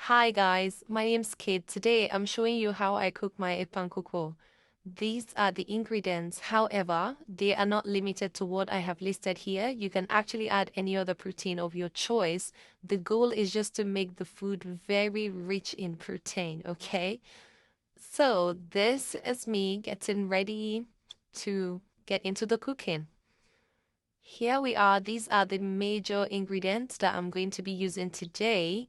Hi guys, my name's Kate. Today I'm showing you how I cook my Efik and Ibibio. These are the ingredients. However, they are not limited to what I have listed here. You can actually add any other protein of your choice. The goal is just to make the food very rich in protein, okay? So this is me getting ready to get into the cooking. Here we are. These are the major ingredients that I'm going to be using today.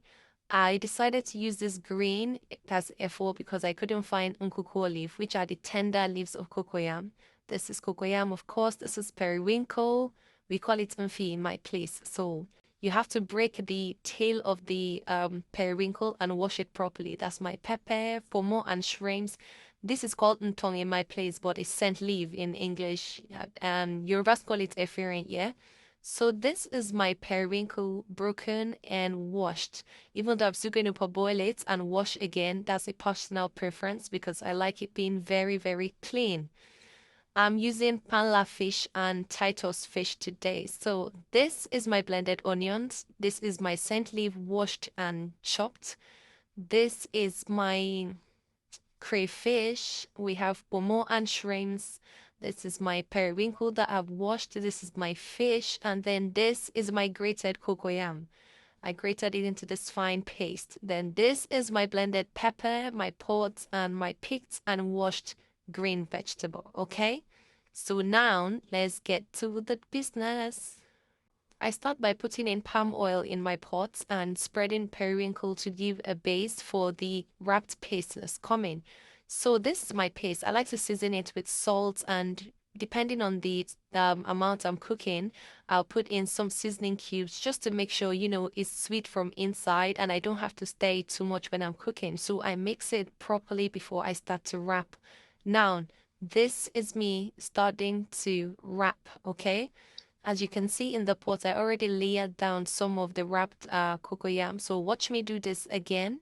I decided to use this green, that's F4, because I couldn't find nkukwo leaf, which are the tender leaves of cocoyam. This is cocoyam, of course. This is periwinkle. We call it mfi in my place. So you have to break the tail of the periwinkle and wash it properly. That's my pepper, pomo, and shrimps. This is called ntong in my place, but it's scent leaf in English. And Yorubas call it efirin, yeah? So this is my periwinkle broken and washed. Even though I'm still going to parboil it and wash again, that's a personal preference because I like it being very, very clean. I'm using panla fish and Titus fish today. So this is my blended onions. This is my scent leaf washed and chopped. This is my crayfish. We have pomo and shrimps. This is my periwinkle that I've washed. This is my fish. And then this is my grated cocoyam. I grated it into this fine paste. Then this is my blended pepper, my pods, and my picked and washed green vegetable. Okay? So now let's get to the business. I start by putting in palm oil in my pots and spreading periwinkle to give a base for the wrapped paste that's coming. So this is my paste. I like to season it with salt and depending on the amount I'm cooking, I'll put in some seasoning cubes just to make sure, it's sweet from inside and I don't have to stir it too much when I'm cooking. So I mix it properly before I start to wrap. Now, this is me starting to wrap, okay? As you can see in the pot, I already layered down some of the wrapped cocoyam. So watch me do this again.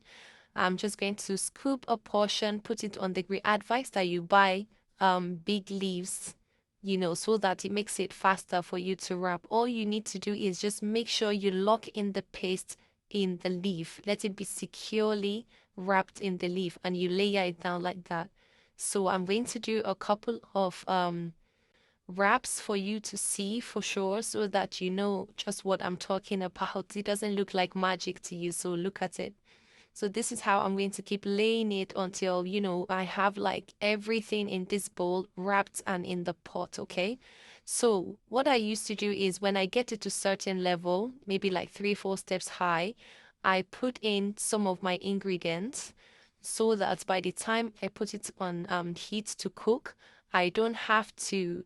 I'm just going to scoop a portion, put it on the grill. I advise that you buy big leaves, so that it makes it faster for you to wrap. All you need to do is just make sure you lock in the paste in the leaf. Let it be securely wrapped in the leaf and you layer it down like that. So I'm going to do a couple of wraps for you to see for sure so that you know just what I'm talking about. It doesn't look like magic to you, so look at it. So this is how I'm going to keep laying it until, I have like everything in this bowl wrapped and in the pot, okay? So what I used to do is when I get it to certain level, maybe like 3, 4 steps high, I put in some of my ingredients so that by the time I put it on heat to cook, I don't have to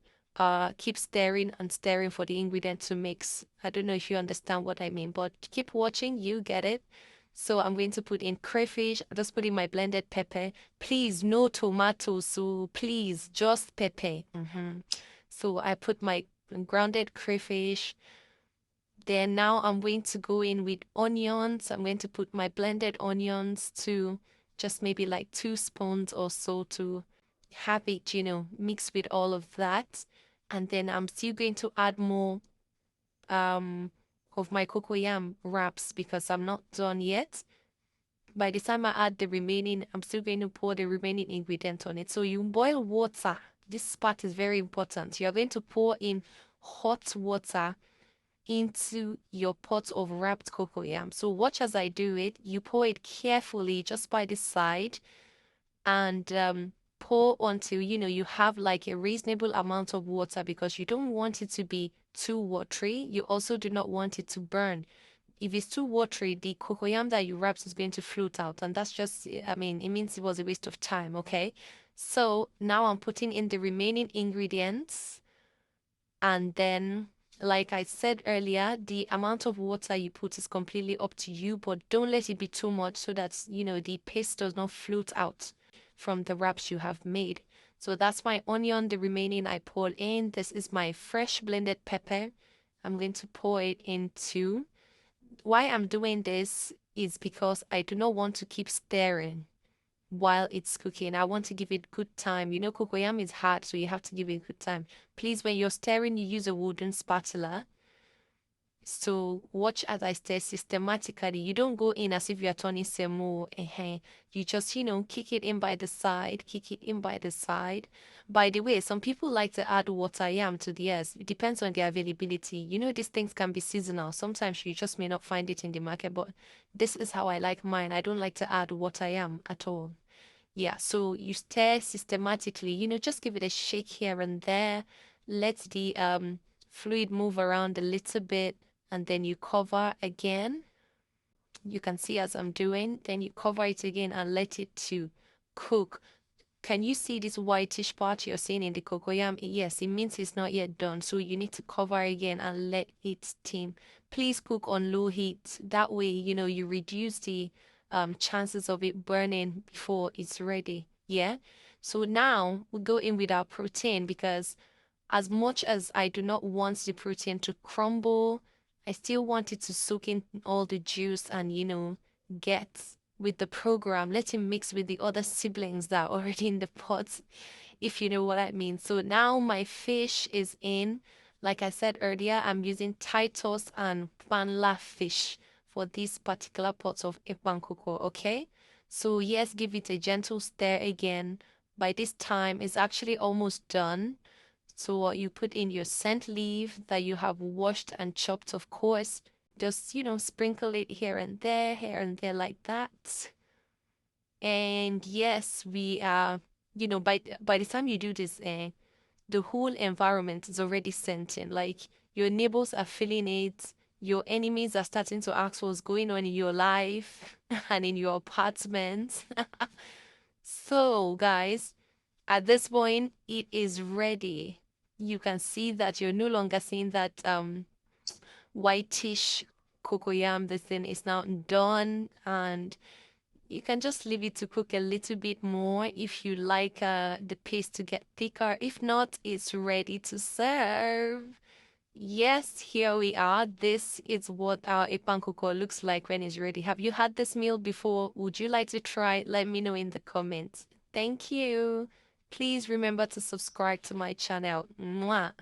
keep stirring and stirring for the ingredient to mix. I don't know if you understand what I mean, but keep watching, you get it. So I'm going to put in crayfish. I just put in my blended pepper. Please, no tomatoes. So please, just pepper. So I put my grounded crayfish. Then now I'm going to go in with onions. I'm going to put my blended onions to just maybe like 2 spoons or so to have it, mix with all of that. And then I'm still going to add more um of my cocoyam wraps because I'm not done yet. By the time I add the remaining, I'm still going to pour the remaining ingredient on it. So you boil water. This part is very important. You're going to pour in hot water into your pot of wrapped cocoyam. So watch as I do it. You pour it carefully just by the side and pour until you have like a reasonable amount of water because you don't want it to be too watery. You also do not want it to burn. If it's too watery, the cocoyam that you wrapped is going to float out, and that's just, I mean, it means it was a waste of time, okay? So now I'm putting in the remaining ingredients, and then, like I said earlier, the amount of water you put is completely up to you, but don't let it be too much so that, the paste does not float out from the wraps you have made. So that's my onion, the remaining I pour in. This is my fresh blended pepper. I'm going to pour it into. Why I'm doing this is because I do not want to keep stirring while it's cooking. I want to give it good time. Cocoyam is hard, so you have to give it good time. Please, when you're stirring, you use a wooden spatula So watch as I stir systematically. You don't go in as if you are turning semo. You just, kick it in by the side, kick it in by the side. By the way, some people like to add wateryam to theirs. It depends on their availability. These things can be seasonal. Sometimes you just may not find it in the market, but this is how I like mine. I don't like to add wateryam at all. Yeah, so you stir systematically, just give it a shake here and there. Let the fluid move around a little bit, and then you cover again. You can see as I'm doing, then you cover it again and let it to cook. Can you see this whitish part you're seeing in the cocoyam? Yes, it means it's not yet done. So you need to cover again and let it steam. Please cook on low heat. That way, you reduce the chances of it burning before it's ready. Yeah. So now we go in with our protein because as much as I do not want the protein to crumble, I still want it to soak in all the juice and, get with the program. Let it mix with the other siblings that are already in the pot, if you know what I mean. So now my fish is in. Like I said earlier, I'm using Titus and Panla fish for this particular pot of Ekpang NKUKWO, okay? So yes, give it a gentle stir again. By this time, it's actually almost done. So you put in your scent leaf that you have washed and chopped, of course. Just, sprinkle it here and there like that. And yes, we are, by the time you do this, the whole environment is already scenting. Like your neighbors are feeling it. Your enemies are starting to ask what's going on in your life and in your apartment. So, guys, at this point, it is ready. You can see that you're no longer seeing that whitish cocoyam. The thing is now done, and you can just leave it to cook a little bit more if you like the paste to get thicker. If not, it's ready to serve. Yes, here we are. This is what our Ekpang NKUKWO looks like when it's ready. Have you had this meal before? Would you like to try? Let me know in the comments. Thank you. Please remember to subscribe to my channel. Mwah.